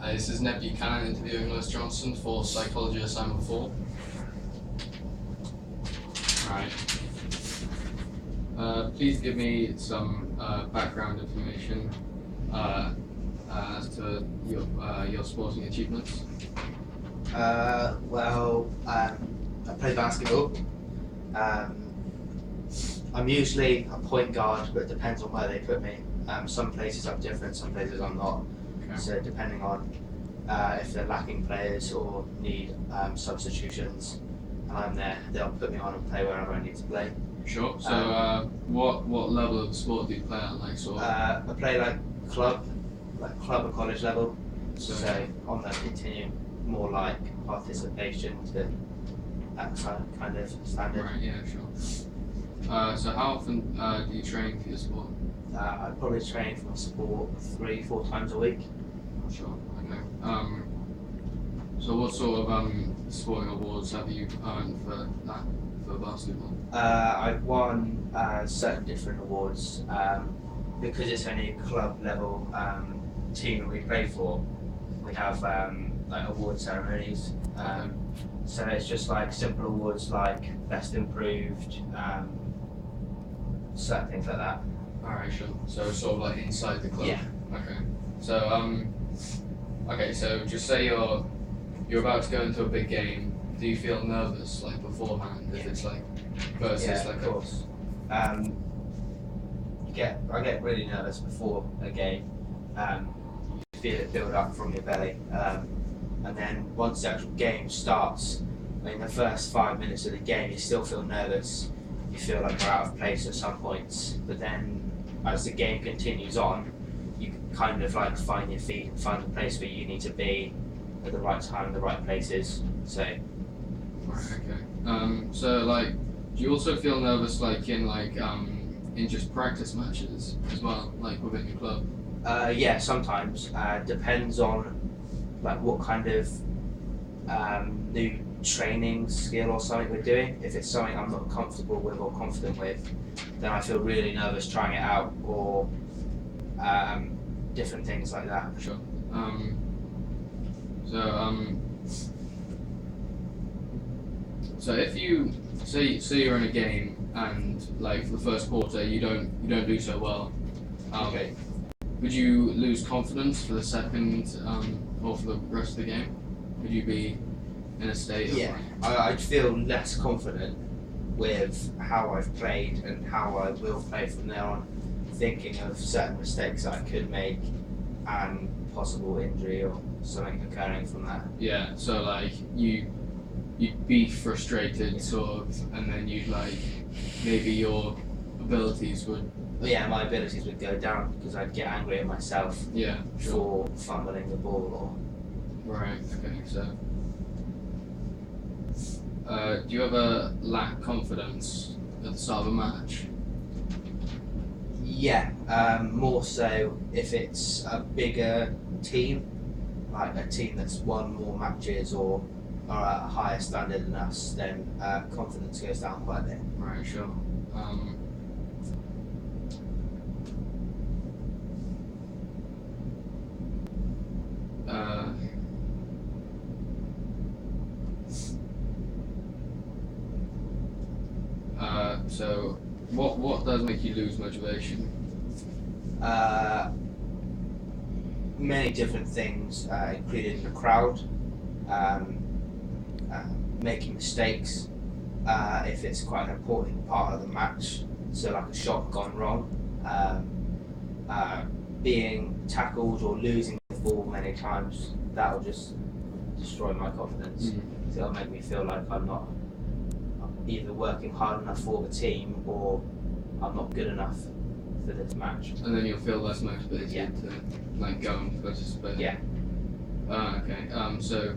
This is Ned Buchanan interviewing Lewis Johnson for Psychology Assignment 4. Alright. Please give me some background information as to your sporting achievements. I play basketball. I'm usually a point guard, but it depends on where they put me. Some places I'm different, some places I'm not. Okay. So depending on if they're lacking players or need substitutions, and I'm there, they'll put me on and play wherever I need to play. Sure. So, what level of sport do you play at? Like sort of? I play club or college level. So on the continuum, more like participation to that kind of standard. right. Yeah. Sure. So how often do you train for your sport? I probably train for my sport 3-4 times a week. Sure. Okay. So what sort of sporting awards have you earned for that, for basketball? I've won certain different awards because it's only a club level team that we play for. We have award ceremonies. So it's just like simple awards like best improved, certain things like that. Alright, sure. So sort of like inside the club. Yeah. Okay. So okay. So just say you're about to go into a big game. Do you feel nervous like beforehand? If it's like versus like of course. I get really nervous before a game. You feel it build up from your belly, and then once the actual game starts, in the first 5 minutes of the game, you still feel nervous. You feel like you're out of place at some points, but then as the game continues on, you kind of like find your feet and find the place where you need to be at the right time, the right places. So. Right, okay. So like, do you also feel nervous like in just practice matches as well, like within your club? Yeah, sometimes. Depends on like what kind of new training skill or something we're doing. If it's something I'm not comfortable with or confident with, then I feel really nervous trying it out, or different things like that. Sure. So if you say you're in a game and like for the first quarter you don't do so well, Okay. would you lose confidence for the second or for the rest of the game? Would you be in a state of Yeah, I'd feel less confident with how I've played and how I will play from there on, thinking of certain mistakes that I could make and possible injury or something occurring from that. yeah, so like you'd be frustrated sort of, and then you'd like maybe your abilities would But yeah, my abilities would go down because I'd get angry at myself sure. for fumbling the ball Right, okay, so do you ever lack confidence at the start of a match? more so if it's a bigger team, like a team that's won more matches or are at a higher standard than us, then confidence goes down quite a bit. Right, sure. So what does make you lose motivation? Many different things, including the crowd, making mistakes, if it's quite an important part of the match, so like a shot gone wrong, being tackled or losing the ball many times, that'll just destroy my confidence. So it'll make me feel like I'm not either working hard enough for the team or I'm not good enough for this match. And then you'll feel less motivated to like go and participate. Yeah. Okay. So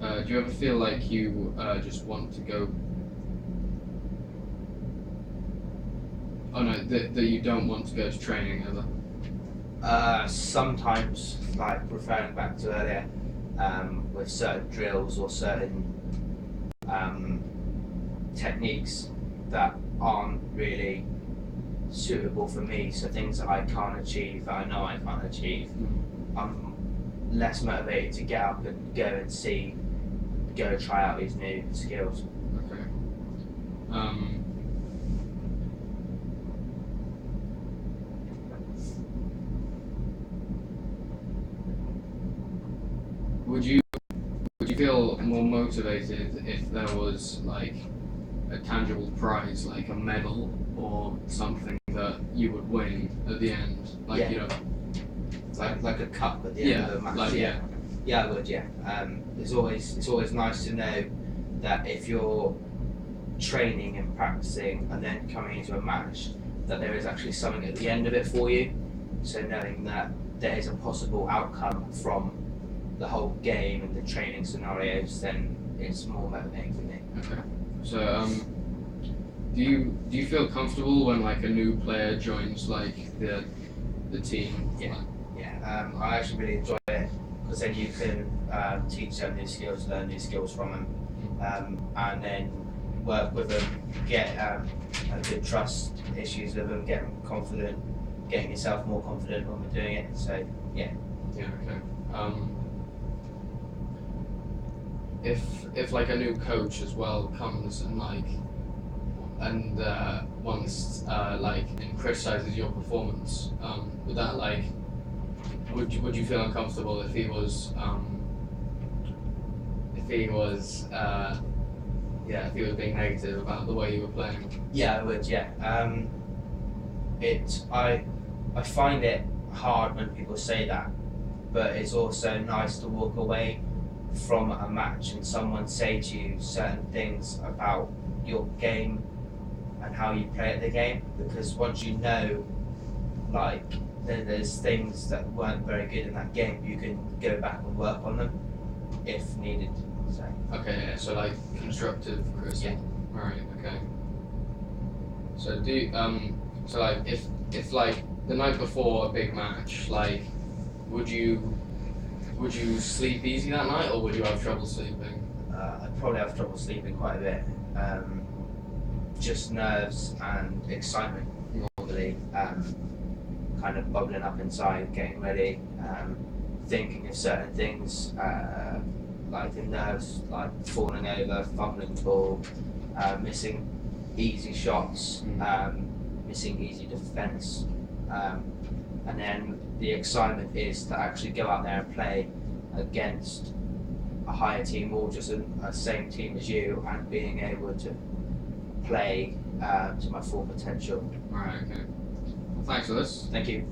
do you ever feel like you just want to go? Oh no, that you don't want to go to training ever? Sometimes, like referring back to earlier, with certain drills or certain techniques that aren't really suitable for me, so things that I can't achieve, that I know I can't achieve, I'm less motivated to get up and go try out these new skills. Okay. Would you feel more motivated if there was like a tangible prize, like a medal or something that you would win at the end? Like, Yeah. you know, Like a cup at the end of the match. like, yeah. Yeah, I would. Yeah. It's always nice to know that if you're training and practicing and then coming into a match, that there is actually something at the end of it for you. So knowing that there is a possible outcome from the whole game and the training scenarios, then it's more motivating for me. Okay. So, do you feel comfortable when like a new player joins like the team? Yeah. Yeah, I actually really enjoy it because then you can teach them new skills, learn new skills from them, and then work with them, get a good trust issues with them, get them confident, getting yourself more confident when we're doing it. So yeah. Yeah. Okay. If like a new coach as well comes and wants and criticizes your performance, would that like would you feel uncomfortable if he was being negative about the way you were playing? Yeah, I would. Yeah. I find it hard when people say that, but it's also nice to walk away from a match and someone say to you certain things about your game and how you play at the game, because once you know, like, there's things that weren't very good in that game, you can go back and work on them if needed. So Okay, yeah, so like constructive criticism. Yeah. Right, okay. So so like if like the night before a big match, like would you sleep easy that night or would you have trouble sleeping? I'd probably have trouble sleeping quite a bit. Just nerves and excitement normally, kind of bubbling up inside, getting ready, thinking of certain things, like the nerves, like falling over, fumbling the ball, missing easy shots, missing easy defence, and then the excitement is to actually go out there and play against a higher team or just a same team as you, and being able to play to my full potential. Alright, okay. Well, thanks for this. Thank you.